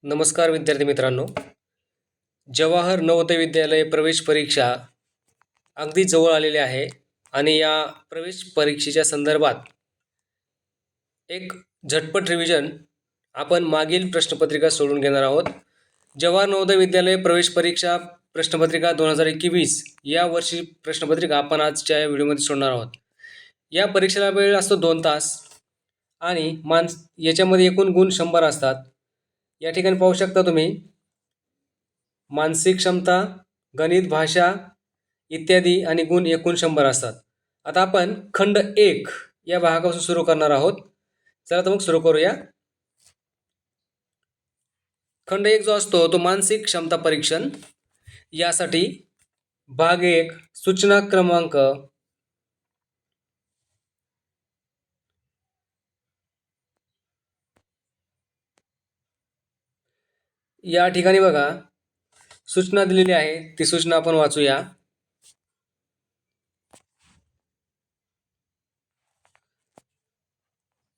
नमस्कार विद्यार्थी मित्रांनो. जवाहर नवोदय विद्यालय प्रवेश परीक्षा अगदी जवळ आलेली आहे आणि या प्रवेश परीक्षेच्या संदर्भात एक झटपट रिव्हिजन आपण मागील प्रश्नपत्रिका सोडून घेणार आहोत. जवाहर नवोदय विद्यालय प्रवेश परीक्षा प्रश्नपत्रिका 2021 या वर्षी प्रश्नपत्रिका आपण आजच्या या व्हिडिओमध्ये सोडणार आहोत. या परीक्षेला वेळ असतो 2 तास आणि याच्यामध्ये एकूण गुण 100 असतात. या ठिकाणी पाहू शकता तुम्ही मानसिक क्षमता, गणित, भाषा इत्यादी आणि गुण एकूण 100 असतात. आता आपण खंड 1 या भागापासून सुरू करणार आहोत. चला तर मग सुरू करूया. खंड 1 जो असतो तो मानसिक क्षमता परीक्षण. यासाठी भाग 1 सूचना क्रमांक या ठिकाणी बघा सूचना दिलेली आहे, ती सूचना आपण वाचूया.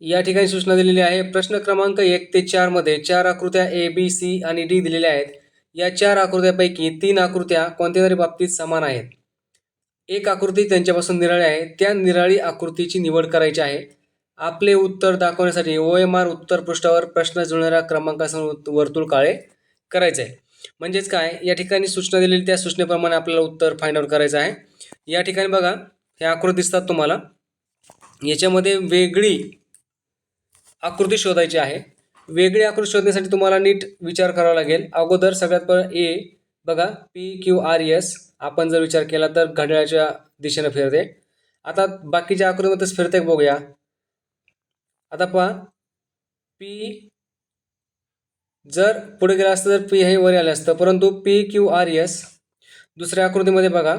या ठिकाणी सूचना दिलेली आहे. प्रश्न क्रमांक 1 ते 4 मध्ये 4 आकृत्या ए, बी, सी आणि डी दिलेल्या आहेत. या 4 आकृत्यापैकी 3 आकृत्या कोणत्या तरी बाबतीत समान आहेत. एक आकृती त्यांच्यापासून निराळी आहे. त्या निराळी आकृतीची निवड करायची आहे. आपले उत्तर दाखवण्यासाठी OMR उत्तर पृष्ठावर प्रश्न जुळणाऱ्या क्रमांकासह वर्तुळ काळे करायचे आहे. म्हणजेच काय, या ठिकाणी सूचना दिलेली त्या सूचनेप्रमाणे आपल्याला उत्तर फाइंड आउट करायचं आहे. या ठिकाणी बघा हे आकृती दिसतात तुम्हाला. याच्यामध्ये वेगळी आकृती शोधायची आहे. वेगळी आकृती शोधण्यासाठी तुम्हाला नीट विचार करावा लागेल. अगोदर सगळ्यात पहिले ए बघा, PQRS आपण जर विचार केला तर घड्याळाच्या दिशेने फिरते. आता बाकीच्या आकृतीमध्येच फिरते बघूया. आता पहा, P जर पुढे गेला असतं तर P हे वर आलं असतं, परंतु PQRS दुसऱ्या आकृतीमध्ये बघा,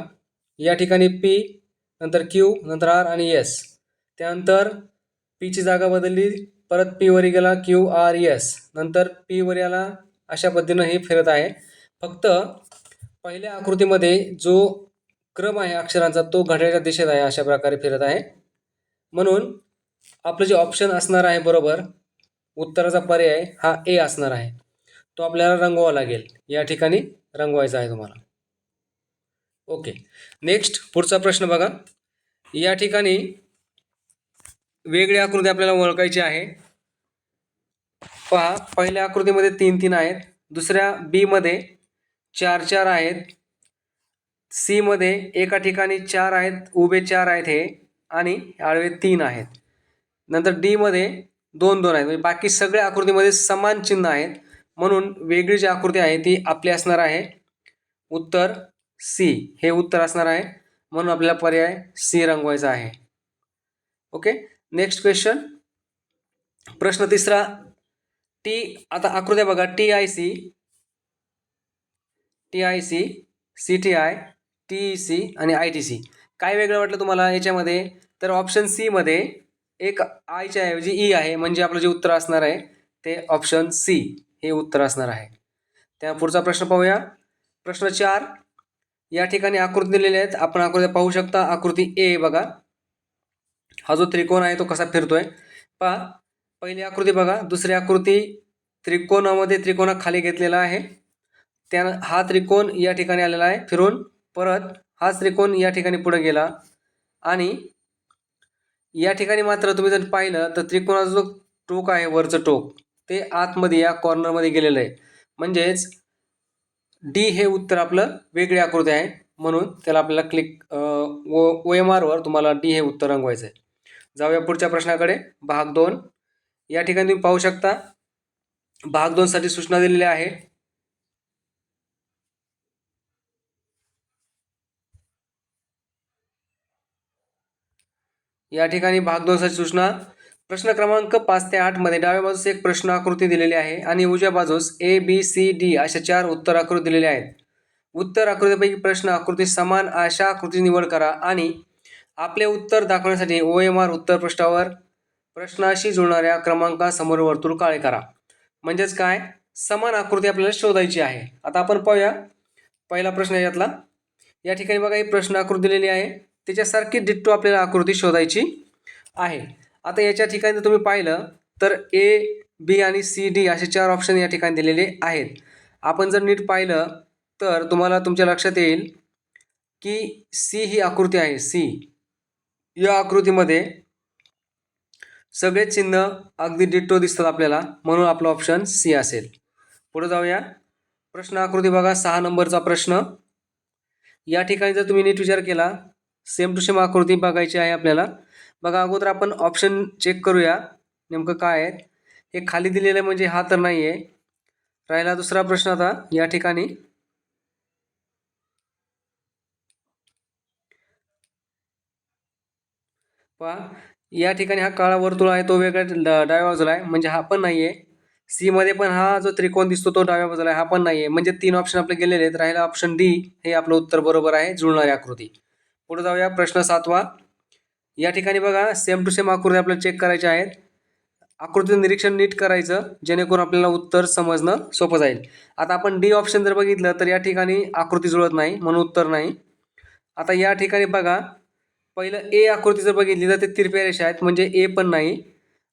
या ठिकाणी P नंतर Q नंतर R आणि S. त्यानंतर P ची जागा बदलली, परत P वर गेला QRS, नंतर P वर आला. अशा पद्धतीनं हे फिरत आहे. फक्त पहिल्या आकृतीमध्ये जो क्रम आहे अक्षरांचा तो घड्याळाच्या दिशेत आहे, अशा प्रकारे फिरत आहे. म्हणून आपलं जे ऑप्शन असणार आहे बरोबर उत्तराचा पर्याय हा ए असणार आहे. तो आपल्याला रंगवावा लागेल. या ठिकाणी रंगवायचा आहे तुम्हाला. ओके, नेक्स्ट पुढचा प्रश्न बघा. या ठिकाणी वेगळी आकृती आपल्याला ओळखायची आहे. पहा, पहिल्या आकृतीमध्ये 3-3 आहेत, दुसऱ्या बी मध्ये 4-4 आहेत, सी मध्ये एका ठिकाणी 4 आहेत, उभे 4 आहेत हे, आणि आडवे 3 आहेत. नंतर डी मध्ये 2-2 आहेत. म्हणजे बाकी सगळ्या आकृतीमध्ये समान चिन्ह आहेत. म्हणून वेगळी जी आकृती आहे ती आपली असणार आहे उत्तर सी. हे उत्तर असणार आहे. म्हणून आपल्याला पर्याय सी रंगवायचा आहे. Okay, next question. प्रश्न तिसरा. आता आकृत्या बघा, TIC, CTI, TEC आणि ITC. काय वेगळं वाटलं तुम्हाला याच्यामध्ये? तर ऑप्शन सी मध्ये एक आयच्या ऐवजी ई आहे, म्हणजे आपलं जे उत्तर असणार आहे ते ऑप्शन सी हे उत्तर असणार आहे. त्या पुढचा प्रश्न पाहूया. प्रश्न 4. या ठिकाणी आकृती दिलेल्या आहेत, आपण आकृती पाहू शकता. आकृती ए बघा, हा जो त्रिकोण आहे तो कसा फिरतोय पहा. पहिली आकृती बघा, दुसरी आकृती त्रिकोणामध्ये त्रिकोणा खाली घेतलेला आहे. त्यानं हा त्रिकोण या ठिकाणी आलेला आहे फिरून, परत हाच त्रिकोण या ठिकाणी पुढे गेला, आणि या ठिकाणी मात्र तुम्ही जर पाहिलं तर त्रिकोणाचा जो टोक आहे वरचं टोक ते आतमध्ये या कॉर्नरमध्ये गेलेलं आहे. म्हणजेच डी हे उत्तर आपलं वेगळी आकृती आहे. म्हणून त्याला आपल्याला OMR वर तुम्हाला डी हे उत्तर रंगवायचं आहे. जाऊया पुढच्या प्रश्नाकडे. भाग 2. या ठिकाणी तुम्ही पाहू शकता भाग 2 साठी सूचना दिलेल्या आहे. या ठिकाणी भाग 2 साठी सूचना. प्रश्न क्रमांक 5 ते 8 मध्ये डाव्या बाजूस एक प्रश्न आकृती दिलेली आहे आणि उजव्या बाजूस ABCD अशा 4 उत्तर आकृती दिलेल्या आहेत. उत्तर आकृतीपैकी प्रश्न आकृती समान अशा आकृती निवड करा आणि आपले उत्तर दाखवण्यासाठी OMR उत्तर पृष्ठावर प्रश्नाशी जुळणाऱ्या क्रमांकासमोर वर्तुळ काळे करा. म्हणजेच काय, समान आकृती आपल्याला शोधायची आहे. आता आपण पाहूया पहिला प्रश्न यातला. या ठिकाणी बघा ही प्रश्न आकृती दिलेली आहे, त्याच्यासारखी डिट्टो आपल्याला आकृती शोधायची आहे. आता याच्या ठिकाणी तुम्ही पाहिलं तर A बी आणि सी डी असे 4 ऑप्शन या ठिकाणी दिलेले आहेत. आपण जर नीट पाहिलं तर तुम्हाला तुमच्या लक्षात येईल की सी ही आकृती आहे. सी या आकृतीमध्ये सगळे चिन्ह अगदी डिट्टो दिसतात आपल्याला, म्हणून आपला ऑप्शन सी असेल. पुढे जाऊया. प्रश्न आकृती बघा, 6 नंबरचा प्रश्न. या ठिकाणी जर तुम्ही नीट विचार केला, सेम टू सेम आकृती बघायची आहे आपल्याला. बघा, अगोदर आपण ऑप्शन चेक करूया नेमकं काय आहे. हे खाली दिलेलं आहे म्हणजे हा तर नाही आहे. राहिला दुसरा प्रश्न. आता या ठिकाणी पहा, या ठिकाणी हा काळा वर्तुळ आहे तो वेगळ्या डाव्या बाजूला आहे, म्हणजे हा पण नाही आहे. सी मध्ये पण हा जो त्रिकोण दिसतो तो डाव्या बाजूला आहे, हा पण नाही आहे. म्हणजे 3 ऑप्शन आपले गेलेले आहेत. राहिला ऑप्शन डी, हे आपलं उत्तर बरोबर आहे, जुळणारी आकृती. पुढे जाऊया. प्रश्न 7वा. या ठिकाणी बघा, सेम टू सेम आकृती आपल्याला चेक करायच्या आहेत. आकृतीचं निरीक्षण नीट करायचं जेणेकरून आपल्याला उत्तर समजणं सोपं जाईल. आता आपण डी ऑप्शन जर बघितलं तर या ठिकाणी आकृती जुळत नाही, म्हणून उत्तर नाही. आता या ठिकाणी बघा, पहिलं ए आकृती जर बघितली तर ते तिरप्या रेषा आहेत, म्हणजे ए पण नाही.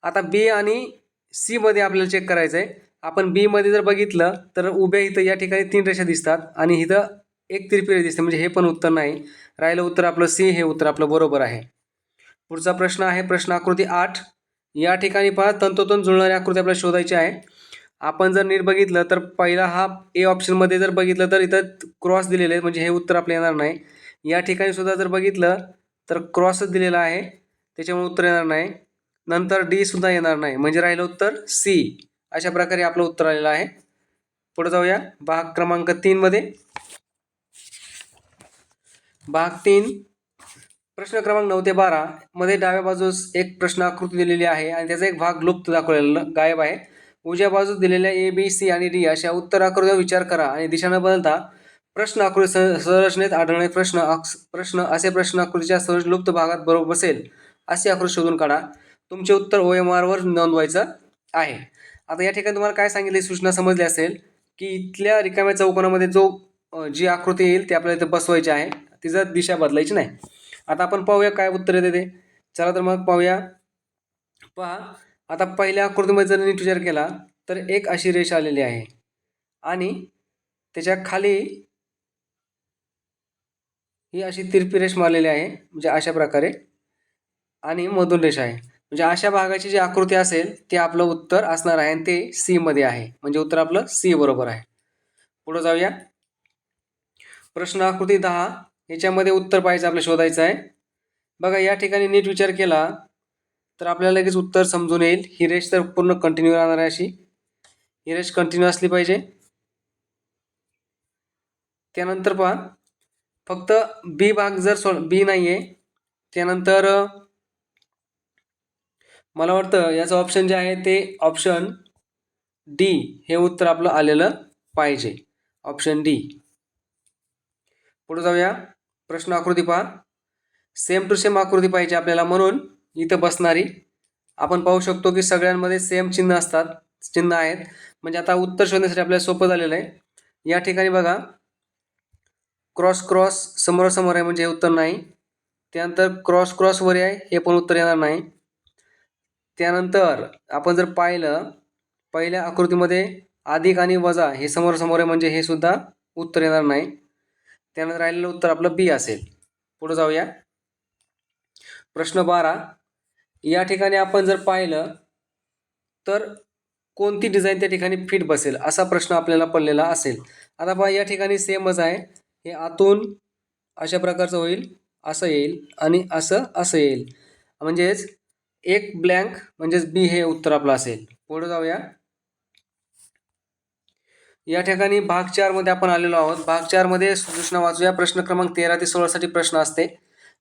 आता बी आणि सी मध्ये आपल्याला चेक करायचं आहे. आपण बी मध्ये जर बघितलं तर उभ्या इथं या ठिकाणी 3 रेषा दिसतात आणि इथं एक तिरपी रेषा दिसते, म्हणजे हे पण उत्तर नाही. राहिलं उत्तर आपलं सी, हे उत्तर आपलं बरोबर आहे. पुढचा प्रश्न आहे प्रश्न आकृती 8. या ठिकाणी पहा, तंतोतंत जुळणारी आकृती आपल्याला शोधायची आहे. आपण जर नीट बघितलं तर पहिला हा ए ऑप्शनमध्ये जर बघितलं तर इथं क्रॉस दिलेले आहे, म्हणजे हे उत्तर आपलं येणार नाही. या ठिकाणी सुद्धा जर बघितलं तर क्रॉसच दिलेला आहे, त्याच्यामुळे उत्तर येणार नाही. नंतर डी सुद्धा येणार नाही, म्हणजे राहिलं उत्तर सी. अशा प्रकारे आपलं उत्तर आलेलं आहे. पुढे जाऊया. भाग क्रमांक 3 मध्ये. भाग 3, प्रश्न क्रमांक 9 ते 12 मध्ये डाव्या बाजूस एक प्रश्न आकृती दिलेली आहे आणि त्याचा एक भाग लुप्त दाखवलेला गायब आहे. उजव्या बाजूस दिलेल्या ए बी सी आणि डी अशा उत्तर आकृतीवर विचार करा आणि दिशा न बदलता प्रश्न आकृती संरचनेत आढळणारे प्रश्न असे प्रश्न आकृतीच्या सहज लुप्त भागात बरोबर बसेल अशी आकृती शोधून काढा. तुमचे उत्तर OMR वर नोंदवायचं आहे. आता या ठिकाणी तुम्हाला काय सांगितले, सूचना समजली असेल की इथल्या रिकाम्या चौकोनामध्ये जी आकृती येईल ती आपल्याला इथे बसवायची आहे, तिचं दिशा बदलायची नाही. आता आपण पाहूया काय उत्तर येते ते. चला तर मग पाहूया. पहा, आता पहिल्या आकृतीमध्ये जर नीट विचार केला तर एक अशी रेषा आलेली आहे आणि त्याच्या खाली ही अशी तिरपी रेष मारलेली आहे, म्हणजे अशा प्रकारे, आणि मधून रेषा आहे. म्हणजे अशा भागाची जी आकृती असेल ते आपलं उत्तर असणार आहे आणि ते सी मध्ये आहे, म्हणजे उत्तर आपलं सी बरोबर आहे. पुढे जाऊया. प्रश्न आकृती 10, याच्यामध्ये उत्तर पाहायचं आपल्याला शोधायचं आहे. बघा, या ठिकाणी नीट विचार केला तर आपल्याला लगेच उत्तर समजून येईल. ही रेष तर पूर्ण कंटिन्यू राहणार आहे, अशी ही रेष कंटिन्यू असली पाहिजे. त्यानंतर पहा, फक्त बी भाग जर बी नाही आहे, त्यानंतर मला वाटतं याचं ऑप्शन जे आहे ते ऑप्शन डी हे उत्तर आपलं आलेलं पाहिजे, ऑप्शन डी. पुढे जाऊया. प्रश्न आकृती पहा, सेम टू सेम आकृती पाहिजे आपल्याला, म्हणून इथं बसणारी आपण पाहू शकतो की सगळ्यांमध्ये सेम चिन्ह असतात, चिन्ह आहेत, म्हणजे आता उत्तर शोधण्यासाठी आपल्याला सोपं झालेलं आहे. या ठिकाणी बघा, क्रॉस क्रॉस समोरासमोर आहे, म्हणजे हे उत्तर नाही. त्यानंतर क्रॉस क्रॉस वर आहे, हे पण उत्तर येणार नाही. त्यानंतर आपण जर पाहिलं पहिल्या आकृतीमध्ये अधिक आणि वजा हे समोरासमोर आहे, म्हणजे हे सुद्धा उत्तर येणार नाही. त्यानंतर राहिलेलं उत्तर आपलं बी असेल. पुढे जाऊया. प्रश्न 12, या ठिकाणी आपण जर पाहिलं तर कोणती डिझाईन त्या ठिकाणी फिट बसेल असा प्रश्न आपल्याला पडलेला असेल. आता पहा, या ठिकाणी सेमच आहे. हे आतून अशा प्रकारचं होईल, असं येईल आणि असं येईल, म्हणजेच एक ब्लँक, म्हणजेच बी हे उत्तर आपलं असेल. पुढे जाऊया. या ठिकाणी भाग 4 मध्ये आपण आलेलो आहोत. भाग 4 मध्ये सूचना वाचूया. प्रश्न क्रमांक 13 ते 16 साठी प्रश्न असते.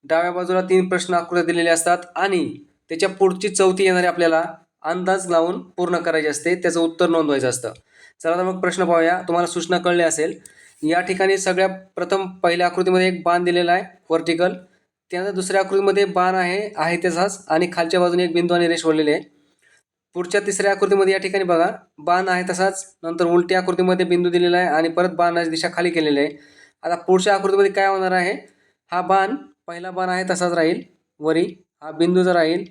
डाव्या बाजूला 3 प्रश्न आकृत्या दिलेले असतात आणि त्याच्या पुढची चौथी येणारी आपल्याला अंदाज लावून पूर्ण करायची असते, त्याचं उत्तर नोंदवायचं असतं. चला तर मग प्रश्न पाहूया. तुम्हाला सूचना कळली असेल. या ठिकाणी सगळ्या प्रथम पहिल्या आकृतीमध्ये एक बाण दिलेला आहे व्हर्टिकल. त्यानंतर दुसऱ्या आकृतीमध्ये बाण आहे तसाच आणि खालच्या बाजूने एक बिंदू आणि रेष ओढलेली आहे. पुढच्या तिसऱ्या आकृतीमध्ये या ठिकाणी बघा, बाण आहे तसाच, नंतर उलट्या आकृतीमध्ये बिंदू दिलेला आहे आणि परत बाणाची दिशा खाली केलेली आहे. आता पुढच्या आकृतीमध्ये काय होणार आहे, हा बाण पहिला बाण आहे तसाच राहील, वरी हा बिंदू जर राहील,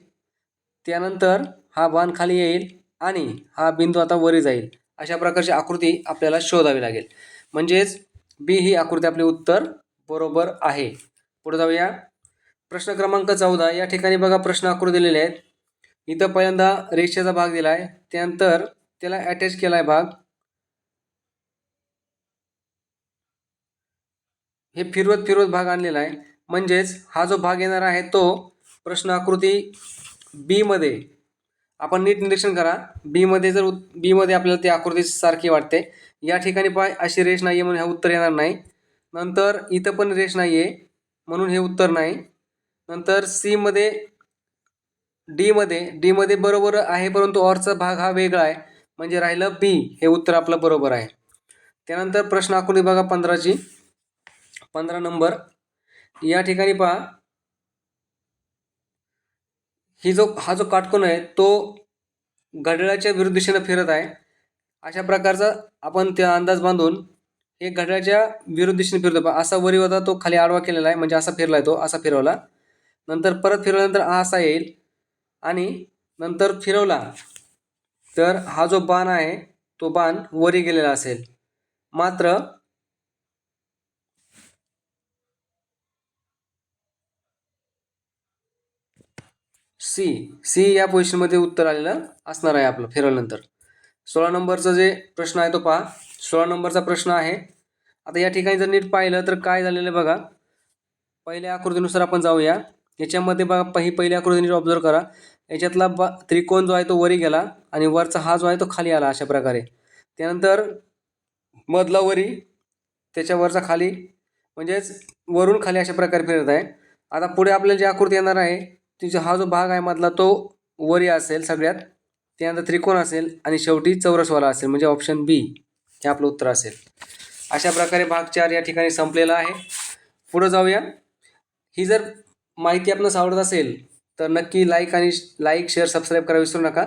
त्यानंतर हा बाण खाली येईल आणि हा बिंदू आता वरी जाईल, अशा प्रकारची आकृती आपल्याला शोधावी लागेल. म्हणजेच बी ही आकृती आपले उत्तर बरोबर आहे. पुढे जाऊया. प्रश्न क्रमांक 14. या ठिकाणी बघा प्रश्न आकृती दिलेले आहेत. इथं पहिल्यांदा रेषेचा भाग दिला आहे, त्यानंतर त्याला अटॅच केला आहे भाग. हे फिरवत फिरवत भाग आणलेला आहे. म्हणजेच हा जो भाग येणार आहे तो प्रश्न आकृती बी मध्ये, आपण नीट निरीक्षण करा, बी मध्ये आपल्याला ती आकृती सारखी वाटते. या ठिकाणी पहा अशी रेष नाहीये म्हणून हे उत्तर येणार नाही. नंतर इथं पण रेष नाहीये म्हणून हे उत्तर नाही. नंतर डी मध्ये बरोबर आहे, परंतु ऑरचा भाग हा वेगळा आहे, म्हणजे राहिलं बी हे उत्तर आपलं बरोबर आहे. त्यानंतर प्रश्न आकृती बघा 15 नंबर. या ठिकाणी पहा हा जो काटकोन आहे तो घड्याळाच्या विरुद्ध दिशेने फिरत आहे. अशा प्रकारचा आपण त्या अंदाज बांधून हे घड्याळाच्या विरुद्ध दिशेने फिरतो. असा वरी होता तो खाली आडवा केलेला आहे, म्हणजे असा फिरलाय, तो असा फिरवला, नंतर परत फिरवल्यानंतर हा असा येईल आणि नंतर फिरवला तर हा जो बाण आहे तो बाण वरी गेलेला असेल. मात्र सी या पोझिशनमध्ये उत्तर आलेलं असणार आहे आपलं फिरवल्यानंतर. 16 नंबरचा जे प्रश्न आहे तो पहा. 16 नंबरचा प्रश्न आहे. आता या ठिकाणी जर नीट पाहिलं तर काय झालेलं बघा. पहिल्या आकृतीनुसार आपण जाऊया. याच्यामध्ये बघा ही पहिली आकृती नीट ऑब्झर्व करा. याच्यातला त्रिकोण जो आहे तो वरी गेला आणि वरचा हा जो आहे तो खाली आला अशा प्रकारे. त्यानंतर मधला वरी, त्याच्यावरचा खाली, म्हणजेच वरून खाली अशा प्रकारे फिरत आहे. आता पुढे आपल्याला जी आकृती येणार आहे तिचा हा जो भाग आहे मधला तो वरी असेल सगळ्यात, त्यानंतर त्रिकोण असेल आणि शेवटी चौरसवाला असेल, म्हणजे ऑप्शन बी हे आपलं उत्तर असेल. अशा प्रकारे भाग 4 या ठिकाणी संपलेला आहे. पुढे जाऊया. ही जर माहिती आपणास आवडत असेल तर नक्की लाईक शेअर सबस्क्राईब करायला विसरू नका.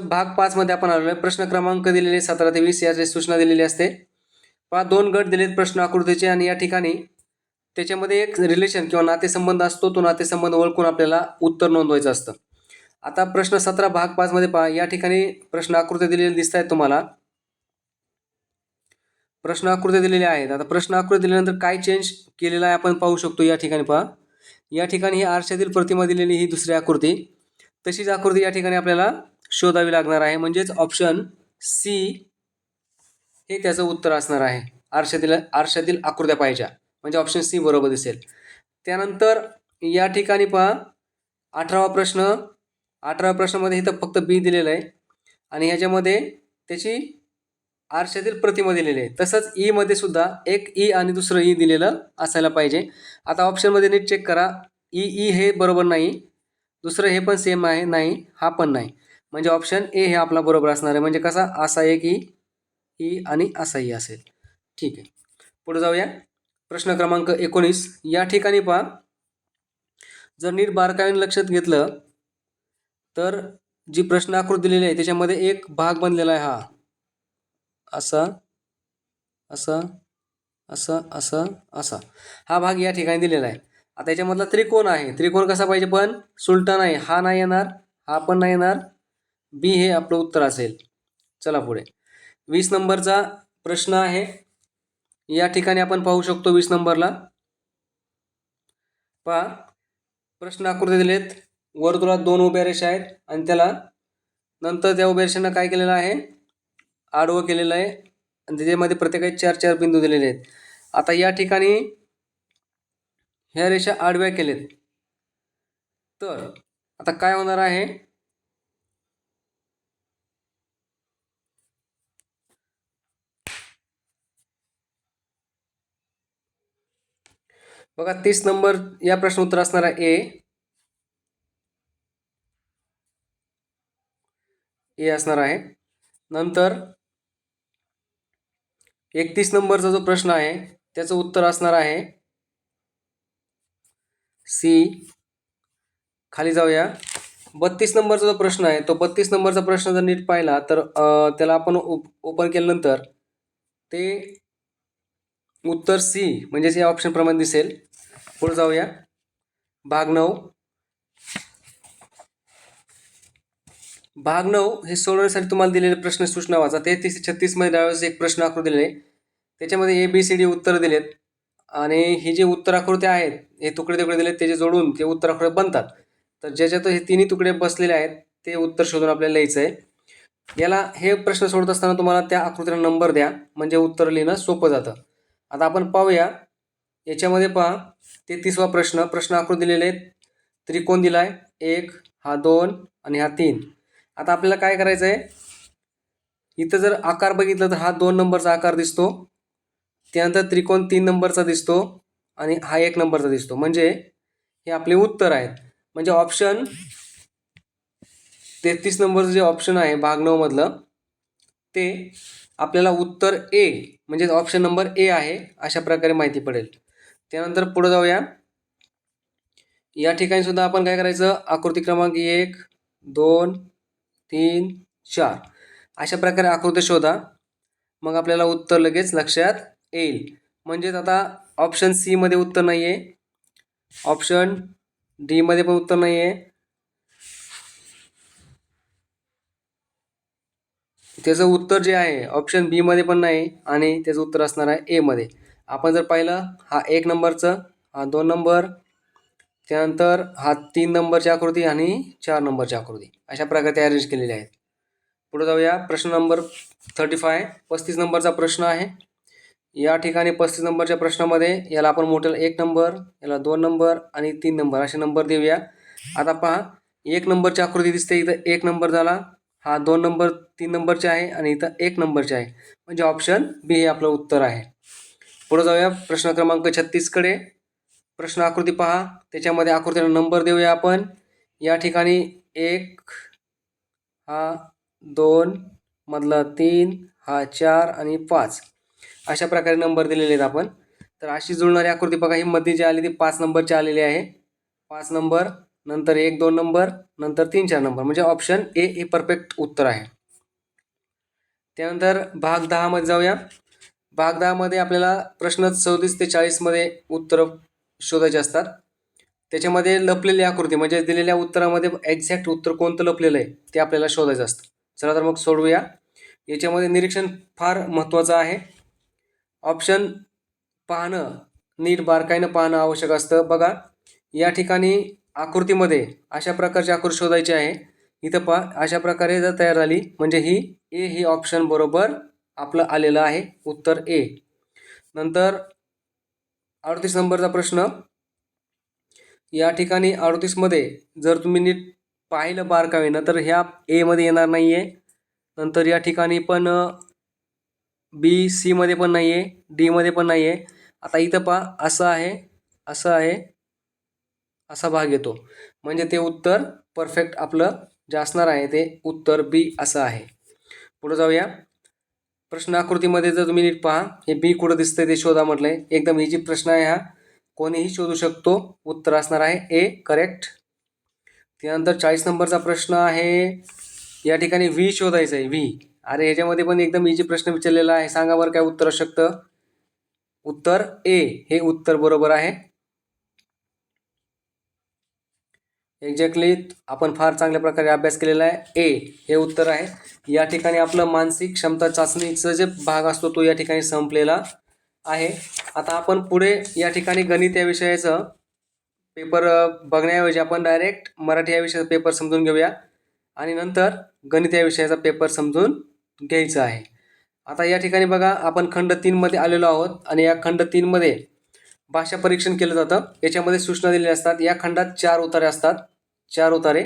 भाग 5 मध्ये आपण आलेलो आहे. प्रश्न क्रमांक दिलेले 17 ते 20 याची सूचना दिलेली असते. पहा 2 गट दिलेत प्रश्न आकृतीचे आणि या ठिकाणी त्याच्यामध्ये एक रिलेशन किंवा नातेसंबंध असतो. तो नातेसंबंध ओळखून आपल्याला उत्तर नोंदवायचं असतं. आता प्रश्न 17 भाग 5 मध्ये पहा. या ठिकाणी प्रश्न आकृती दिलेली दिसत आहेत तुम्हाला. प्रश्न आकृती दिलेले आहेत. आता प्रश्न आकृती दिल्यानंतर काय चेंज केलेला आहे आपण पाहू शकतो. या ठिकाणी पहा, या ठिकाणी ही आरशातील प्रतिमा दिलेली ही दुसरी आकृती, तशीच आकृती या ठिकाणी आपल्याला शोधावी लागणार आहे. म्हणजेच ऑप्शन सी हे त्याचं उत्तर असणार आहे. आरशातील आकृत्या पाहिजे म्हणजे ऑप्शन सी बरोबर दिसेल. त्यानंतर या ठिकाणी पहा 18वा प्रश्नामध्ये इथं फक्त बी दिलेलं आहे आणि ह्याच्यामध्ये त्याची आरशातील प्रतिमा दिलेली आहे. तसंच ई मध्ये सुद्धा एक ई आणि दुसरं ई दिलेलं असायला पाहिजे. आता ऑप्शनमध्ये नीट चेक करा. ई हे बरोबर नाही, दुसरं हे पण सेम आहे नाही, हा पण नाही, म्हणजे ऑप्शन ए हे आपला बरोबर असणार आहे. म्हणजे कसा असा एक ई आणि असा ई असेल. ठीक आहे, पुढे जाऊया. प्रश्न क्रमांक 19. या ठिकाणी पहा, जर नीट बारकाईने लक्षात घेतलं तर जी प्रश्न आकृती दिलेली आहे त्याच्यामध्ये एक भाग बनलेला आहे, हा असा असा असा असा असा हा भाग या ठिकाणी दिलेला आहे. आता याच्यामधला त्रिकोण आहे. त्रिकोण कसा पाहिजे पण सुलटा नाही, हा नाही येणार, हा पण नाही येणार, बी हे आपलं उत्तर असेल. चला पुढे 20 नंबरचा प्रश्न आहे. या ठिकाणी आपण पाहू शकतो 20 नंबरला पहा, प्रश्न आकृती दिलेत. वर्तुळात 2 उभ्या रेषा आहेत आणि त्याला नंतर त्या उभ्या रेषांना काय केलेलं आहे, आडवं केलेलं आहे आणि त्याच्यामध्ये प्रत्येकाचे 4-4 बिंदू दिलेले आहेत. आता या ठिकाणी ह्या रेषा आडव्या केलेत तर आता काय होणार आहे, बघा 30 नंबर या प्रश्न उत्तर असणार आहे ए असणार आहे. नंतर 31 नंबरचा जो प्रश्न आहे त्याचं उत्तर असणार आहे सी. खाली जाऊया. 32 नंबरचा जो प्रश्न आहे तो 32 नंबरचा प्रश्न जर नीट पाहिला तर त्याला आपण ओपन केल्यानंतर ते उत्तर सी म्हणजेच या ऑप्शन प्रमाणे दिसेल. पुढे जाऊया. भाग 9. भाग 9 हे सोडवण्यासाठी तुम्हाला दिलेले प्रश्न सूचना वाचा. 33 ते 36 मध्ये त्यावेळेस एक प्रश्न आकृती दिलेली आहे. त्याच्यामध्ये ABCD उत्तरं दिलेत आणि ही जी उत्तर आकृत्या आहेत, हे तुकडे दिलेत, त्याचे जोडून ते उत्तर आकृत्या बनतात. तर ज्याच्यात हे तिन्ही तुकडे बसलेले आहेत ते उत्तर शोधून आपल्याला लिहायचं आहे. याला हे प्रश्न सोडत असताना तुम्हाला त्या आकृतीला नंबर द्या, म्हणजे उत्तर लिहिणं सोपं जातं. आता आपण पाहूया. याच्यामध्ये पहा 33वा प्रश्न आकृती दिलेले आहेत. त्रिकोण दिलाय 1, हा 2 आणि हा 3. आता आपल्याला काय करायचं आहे, इथं जर आकार बघितला तर हा 2 नंबरचा आकार दिसतो, त्यानंतर त्रिकोण 3 नंबरचा दिसतो आणि हा 1 नंबरचा दिसतो. म्हणजे हे आपले उत्तर आहेत. म्हणजे ऑप्शन 33 नंबरचं जे ऑप्शन आहे भाग 9 मधलं, ते आपल्याला उत्तर ए म्हणजे ऑप्शन नंबर ए आहे अशा प्रकारे माहिती पडेल. त्यानंतर पुढे जाऊया. या ठिकाणी सुद्धा आपण काय करायचं, आकृती क्रमांक 1, 2, 3, 4 अशा प्रकारे आकृती शोधा. मग आपल्याला उत्तर लगेच लक्षात येईल. म्हणजेच आता ऑप्शन सी मध्ये उत्तर नाही आहे, ऑप्शन डी मध्ये पण उत्तर नाही आहे, त्याचं उत्तर जे आहे ऑप्शन बी मध्ये पण नाही आणि त्याचं उत्तर असणार आहे ए मध्ये. आपण जर पाहिलं, हा 1 नंबरचं, हा 2 नंबर, त्यानंतर हा 3 नंबरची आकृती आणि 4 नंबरची आकृती अशा प्रकारे अरेंज केलेली आहेत. पुढे जाऊया. प्रश्न नंबर 35 नंबरचा प्रश्न आहे. या ठिकाणी 35 नंबरच्या प्रश्नामध्ये याला आपण मोठ्याला 1 नंबर, याला 2 नंबर आणि 3 नंबर असे नंबर देऊया. आता पहा, 1 नंबरची आकृती दिसते, इथं 1 नंबर झाला, हा 2 नंबर 3 नंबरचे आहे आणि इथं 1 नंबरचे आहे. म्हणजे ऑप्शन बी हे आपलं उत्तर आहे. पुढे जाऊया प्रश्न क्रमांक 36 कडे. प्रश्न आकृती पहा, त्याच्यामध्ये आकृतीला नंबर देऊया आपण. या ठिकाणी 1, हा 2 मधला 3, हा 4 आणि 5 अशा प्रकारे नंबर दिलेले आहेत आपण. तर अशी जुळणारी आकृती बघा, ही मध्ये जी आली ती 5 नंबरची आलेली आहे. 5 नंबर, नंतर 1, 2 नंबर, नंतर 3, 4 नंबर, म्हणजे ऑप्शन ए हे परफेक्ट उत्तर आहे. त्यानंतर भाग 10 मध्ये जाऊया. भाग 10 मध्ये आपल्याला प्रश्न 34 ते 40 मध्ये उत्तर शोधायचे असतात. त्याच्यामध्ये लपलेली आकृती म्हणजे दिलेल्या उत्तरामध्ये एक्झॅक्ट उत्तर कोणतं लपलेलं आहे ते आपल्याला शोधायचं असतं. चला तर मग सोडवूया. याच्यामध्ये निरीक्षण फार महत्त्वाचं आहे. ऑप्शन पाहणं, नीट बारकाईनं पाहणं आवश्यक असतं. बघा, या ठिकाणी आकृतीमध्ये अशा प्रकारची आकृती शोधायची आहे. इथं पहा, अशा प्रकारे जर तयार झाली म्हणजे ही ऑप्शन बरोबर आपलं आलेलं आहे, उत्तर ए. नंतर 38 नंबरचा प्रश्न. या ठिकाणी 38 मध्ये जर तुम्ही नीट पाहिलं बारकाईनं तर ह्या ए मध्ये येणार नाही आहे. नंतर या ठिकाणी पण बी सी मध्ये पण नाही आहे, डी मध्ये पण नाही आहे. आता इथं पहा, असं आहे, असं आहे, असा भाग येतो. म्हणजे ते उत्तर परफेक्ट आपलं जे असणार आहे ते उत्तर बी असं आहे. पुढे जाऊया. प्रश्न आकृतीमध्ये जर तुम्ही नीट पहा, हे बी कुठं दिसतंय ते शोधा म्हटलंय. एकदम इझी प्रश्न आहे हा, कोणीही शोधू शकतो. उत्तर असणार आहे ए, करेक्ट. त्यानंतर 40 नंबरचा प्रश्न आहे. या ठिकाणी व्ही शोधायचं आहे, व्ही. अरे ह्याच्यामध्ये पण एकदम इझी प्रश्न विचारलेला आहे. सांगा बरं काय उत्तर असू शकतं. उत्तर ए हे उत्तर बरोबर आहे. एक्झॅक्टली, आपण फार चांगल्या प्रकारे अभ्यास केलेला आहे. ए हे उत्तर आहे. या ठिकाणी आपलं मानसिक क्षमता चाचणीचा जे भाग असतो तो या ठिकाणी संपलेला आहे. आता आपण पुढे या ठिकाणी गणित या विषयाचं पेपर बघण्याऐवजी आपण डायरेक्ट मराठी या विषयाचा पेपर समजून घेऊया आणि नंतर गणित या विषयाचा पेपर समजून घ्यायचा आहे. आता या ठिकाणी बघा, आपण खंड 3 मध्ये आलेलो आहोत आणि या खंड 3 मध्ये भाषा परीक्षण केलं जातं. याच्यामध्ये सूचना दिलेल्या असतात. या खंडात 4 उतारे असतात, 4 उतारे.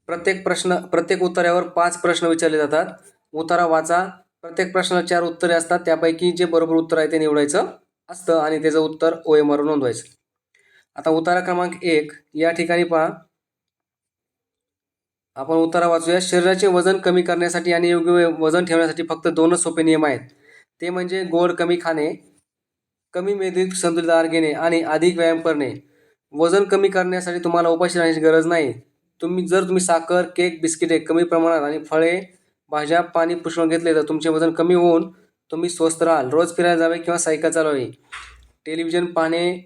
प्रत्येक उतार्यावर 5 प्रश्न विचारले जातात. उतारा वाचा. प्रत्येक प्रश्नाला 4 उत्तरे असतात. त्यापैकी जे बरोबर उत्तर आहे ते निवडायचं असतं आणि त्याचं उत्तर OMR नोंदवायचं. आता उतारा क्रमांक 1 या ठिकाणी पहा, आपण उतारा वाचूया. शरीराचे वजन कमी करण्यासाठी आणि योग्य वजन ठेवण्यासाठी फक्त 2च सोपे नियम आहेत. ते म्हणजे गोड कमी खाणे, कमी मेदीत संतुलित आहार घेणे आणि अधिक व्यायाम करणे. वजन कमी करण्यासाठी तुम्हाला उपाशी राहण्याची गरज नाही. जर तुम्ही साखर, केक, बिस्किटे कमी प्रमाणात आणि फळे, भाज्या, पाणी पुष्कळ घेतले तर तुमचे वजन कमी होऊन तुम्ही स्वस्थ राहाल. रोज फिरायला जावे किंवा सायकल चालवावी. टेलिव्हिजन पाहणे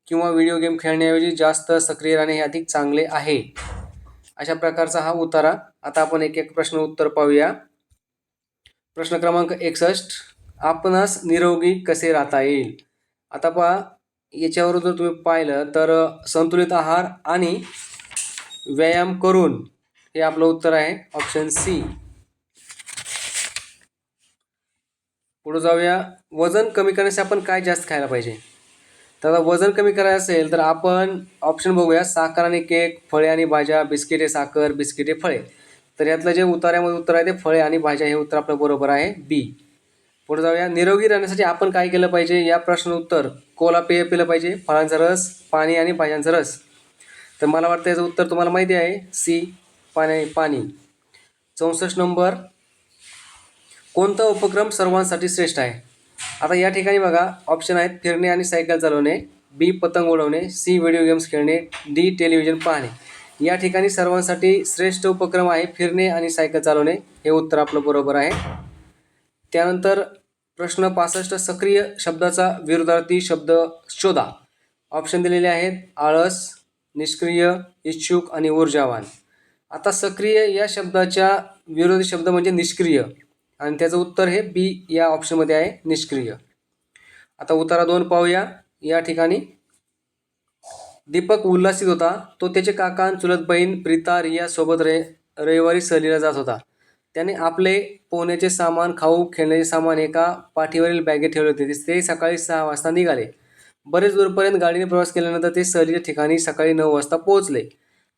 किंवा व्हिडिओ गेम खेळण्याऐवजी जास्त सक्रिय राहणे हे अधिक चांगले आहे. अशा प्रकारचा हा उतारा. आता आपण एक एक प्रश्न उत्तर पाहूया. प्रश्न क्रमांक 61, आपणास निरोगी कसे राहता येईल. आता पहा, याच्यावर जर तुम्ही पाहिलं तर संतुलित आहार आणि व्यायाम करून हे आपलं उत्तर आहे, ऑप्शन सी. पुढे जाऊया. वजन कमी करण्यासाठी आपण काय जास्त खायला पाहिजे. तर वजन कमी करायचं असेल तर आपण ऑप्शन बघूया, साखर आणि केक, फळे आणि भाज्या, बिस्किटे साखर, बिस्किटे फळे. तर यातलं जे उतार्यामध्ये उत्तर आहे ते फळे आणि भाज्या हे उत्तर आपलं बरोबर आहे, बी. पुढे जाऊया. निरोगी राहण्यासाठी आपण काय केलं पाहिजे. या प्रश्न उत्तर, कोला पेय पिलं पाहिजे, फळांचा रस, पाणी आणि भाज्यांचा रस. तर मला वाटतं याचं उत्तर तुम्हाला माहिती आहे, सी, पाणी. 64 नंबर, कोणता उपक्रम सर्वांसाठी श्रेष्ठ आहे. आता या ठिकाणी बघा ऑप्शन आहेत, फिरणे आणि सायकल चालवणे, बी पतंग उडवणे, सी व्हिडिओ गेम्स खेळणे, डी टेलिव्हिजन पाहणे. या ठिकाणी सर्वांसाठी श्रेष्ठ उपक्रम आहे फिरणे आणि सायकल चालवणे, हे उत्तर आपलं बरोबर आहे. त्यानंतर प्रश्न 65, सक्रिय शब्दाचा विरुद्धार्थी शब्द शोधा. ऑप्शन दिलेले आहेत, आळस, निष्क्रिय, इच्छुक आणि ऊर्जावान. आता सक्रिय या शब्दाच्या विरोधी शब्द म्हणजे निष्क्रिय, आणि त्याचं उत्तर हे बी या ऑप्शनमध्ये आहे, निष्क्रिय. आता उतारा 2 पाहूया. या ठिकाणी दीपक उल्हासित होता. तो त्याचे काका आणि चुलत बहीण प्रीता रिया सोबत रविवारी सहलीला जात होता. त्याने आपले पोहण्याचे सामान, खाऊ, खेळण्याचे सामान एका पाठीवरील बॅगेत ठेवले होते. ते सकाळी 6 वाजता निघाले. बरेच दूरपर्यंत गाडीने प्रवास केल्यानंतर ते सहलीच्या ठिकाणी सकाळी 9 वाजता पोहोचले.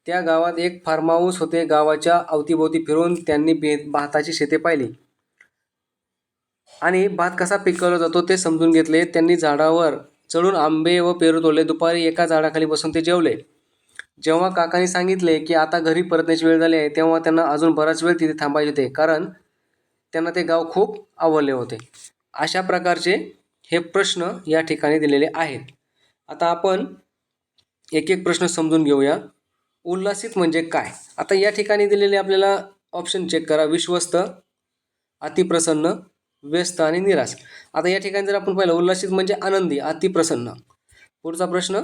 त्या गावात एक फार्म हाऊस होते. गावाच्या अवतीभोवती फिरून त्यांनी भाताची शेते पाहिली आणि भात कसा पिकवला जातो ते समजून घेतले. त्यांनी झाडावर चढून आंबे व पेरू तोडले. दुपारी एका झाडाखाली बसून ते जेवले. जेव्हा काकांनी सांगितले की आता घरी परतण्याची वेळ झाली आहे, तेव्हा त्यांना अजून बराच वेळ तिथे थांबायचे होते, कारण त्यांना ते गाव खूप आवडले होते. अशा प्रकारचे हे प्रश्न या ठिकाणी दिलेले आहेत. आता आपण एक एक प्रश्न समजून घेऊया. उल्हासित म्हणजे काय. आता या ठिकाणी दिलेले आपल्याला ऑप्शन चेक करा. विश्वस्त, अतिप्रसन्न, व्यस्त आणि निराश. आता या ठिकाणी जर आपण पाहिलं, उल्हासित म्हणजे आनंदी, अतिप्रसन्न. पुढचा प्रश्न,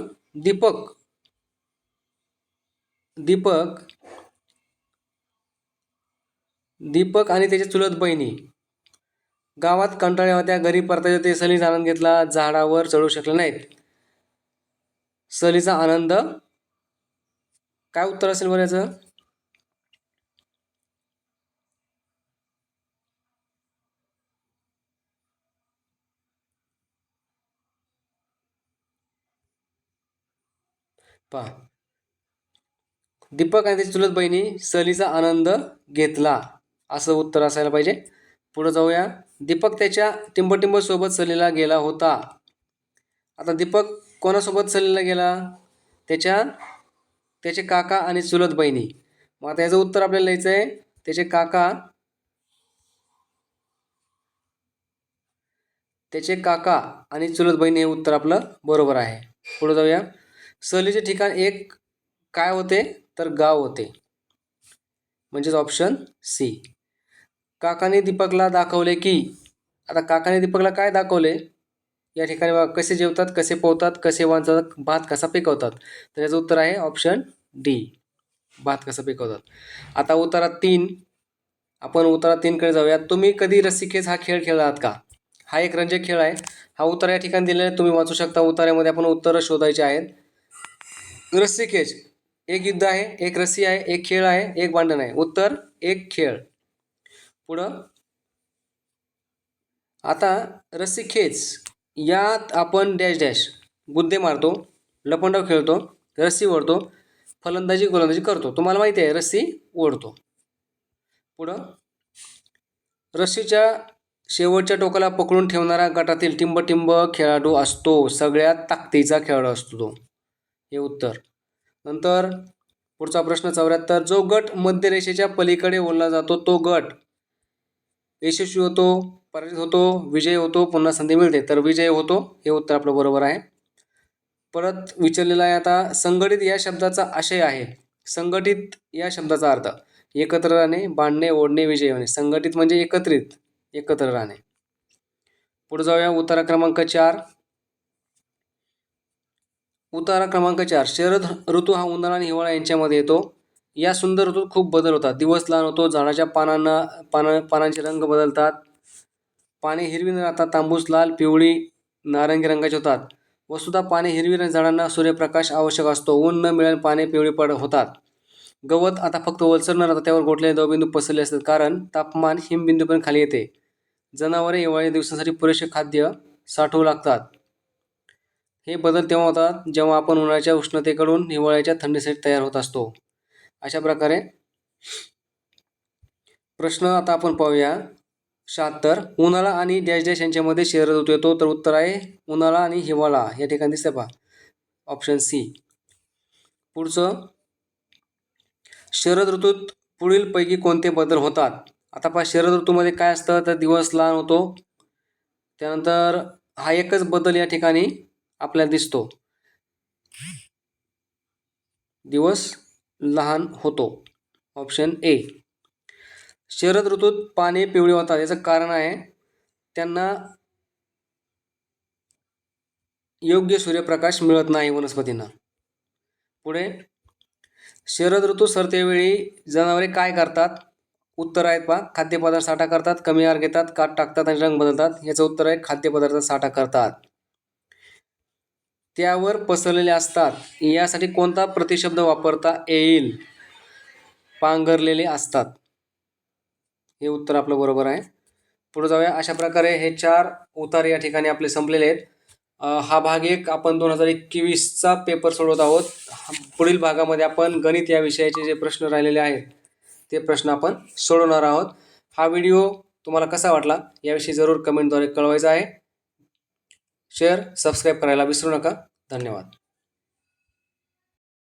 दीपक आणि त्याच्या चुलत बहिणी गावात कंटाळल्या होत्या. घरी परतायचे ते सहलीचा आनंद घेतला. झाडावर चढू शकले नाहीत. सहलीचा आनंद, काय उत्तर असेल बरं याचं. पहा, दीपक आणि त्याची चुलत बहिणी सहलीचा आनंद घेतला, असं उत्तर असायला पाहिजे. पुढे जाऊया. दीपक त्याच्या टिंबटिंब सोबत सहलीला गेला होता. आता दीपक कोणासोबत सहलीला गेला. त्याचे काका आणि चुलत बहिणी. मग आता याचं उत्तर आपल्याला लिहायचं आहे, त्याचे काका आणि चुलत बहिणी, हे उत्तर आपलं बरोबर आहे. पुढे जाऊया. सहलीचे ठिकाण एक काय होते, तर गाव होते, म्हणजेच ऑप्शन सी. काकाने दीपकला दाखवले की. आता काकाने दीपकला काय दाखवले. या ठिकाणी बघा, कसे जेवतात, कसे पोहतात, कसे वांचतात, भात कसा पिकवतात. तर याचं उत्तर आहे ऑप्शन डी, भात कसा पिकवतात. आता उतारा 3, आपण उतारा 3 कडे जाऊया. तुम्ही कधी रस्सीखेच हा खेळ खेळला आहात का. हा एक रंजक खेळ आहे. हा उत्तर या ठिकाणी दिलेला आहे, तुम्ही वाचू शकता. उतार्यामध्ये आपण उत्तरं शोधायचे आहेत. रस्सीखेच एक युद्ध आहे, एक रस्सी आहे, एक खेळ आहे, एक भांडण आहे. उत्तर एक खेळ. पुढं, आता रस्सीखेच यात आपण डॅश डॅश गुद्दे मारतो, लपंडाव खेळतो, रस्सी ओढतो, फलंदाजी गोलंदाजी करतो. तुम्हाला माहिती आहे रस्सी ओढतो. पुढं, रस्सीच्या शेवटच्या टोकाला पकडून ठेवणारा गटातील टिंबटिंब खेळाडू असतो. सगळ्यात ताकदीचा खेळाडू असतो तो, हे उत्तर. नंतर पुढचा प्रश्न 74, जो गट मध्यरेषेच्या पलीकडे ओढला जातो तो गट यशस्वी होतो, पराजित होतो, विजय होतो, पुन्हा संधी मिळते. तर विजय होतो, हे उत्तर आपलं बरोबर आहे. परत विचारलेला आहे आता, संघटित या शब्दाचा आशय आहे. संघटित या शब्दाचा अर्थ एकत्र राहणे, बांधणे, ओढणे, विजय होणे. संघटित म्हणजे एकत्रित, एकत्र राहणे. पुढे जाऊया. उतारा क्रमांक 4. उतारा क्रमांक 4, शरद ऋतू हा उन्हाळा आणि हिवाळा यांच्यामध्ये येतो. या सुंदर ऋतूत खूप बदल होतात. दिवस लहान होतो, झाडाच्या पानांचे रंग बदलतात, पाने हिरवी न राहता तांबूस, लाल, पिवळी, नारंगी रंगाचे होतात. वस्तुतः पाने हिरवी झाडांना सूर्यप्रकाश आवश्यक असतो. ऊन न मिळाल्याने पाने पिवळी होतात. गवत आता फक्त ओलसर न राहता त्यावर गोठलेले दवबिंदू पसरले असतात, कारण तापमान हिमबिंदूपर्यंत खाली येते. जनावरे हिवाळी दिवसांसाठी पुरेसे खाद्य साठवू लागतात. हे बदल तेव्हा होतात जेव्हा आपण उन्हाळ्याच्या उष्णतेकडून हिवाळ्याच्या थंडीसाठी तयार होत असतो. अशा प्रकारे प्रश्न आता आपण पाहूया. 76. उन्हाळा आणि डॅश डॅश यांच्यामध्ये शरद ऋतू येतो. तर उत्तर आहे उन्हाळा आणि हिवाळा. या ठिकाणी दिसतंय पहा, ऑप्शन सी. पुढचं, शरद ऋतूत पुढील पैकी कोणते बदल होतात? आता पहा, शरद ऋतूमध्ये काय असतं तर दिवस लहान होतो. त्यानंतर हा एकच बदल या ठिकाणी आपल्याला दिसतो, दिवस लहान होतो. Option A. शरद ऋतूत पाने पिवळी होतात. याचं कारण आहे त्यांना योग्य सूर्यप्रकाश मिळत नाही वनस्पतींना. पुढे, शरद ऋतू सरतेवेळी जनावरे काय करतात? उत्तर आहेत पहा, खाद्यपदार्थ साठा करतात, कमी आहार घेतात, काट टाकतात आणि रंग बदलतात. याचं उत्तर आहे खाद्यपदार्थ साठा करतात. त्यावर पसरलेले असतात. यासाठी कोणता प्रतिशब्द वापरता येईल? पांघरलेले असतात. हे उत्तर आपलं बरोबर आहे. पुढे जाऊया. अशा प्रकारे हे 4 उतार या ठिकाणी आपले संपलेले आहेत. हा भाग 1 आपण 2021चा पेपर सोडवत आहोत. पुढील भागामध्ये आपण गणित या विषयाचे जे प्रश्न राहिलेले आहेत ते प्रश्न आपण सोडवणार आहोत. हा व्हिडिओ तुम्हाला कसा वाटला याविषयी जरूर कमेंटद्वारे कळवायचं आहे. शेअर, सबस्क्राईब करायला विसरू नका. धन्यवाद.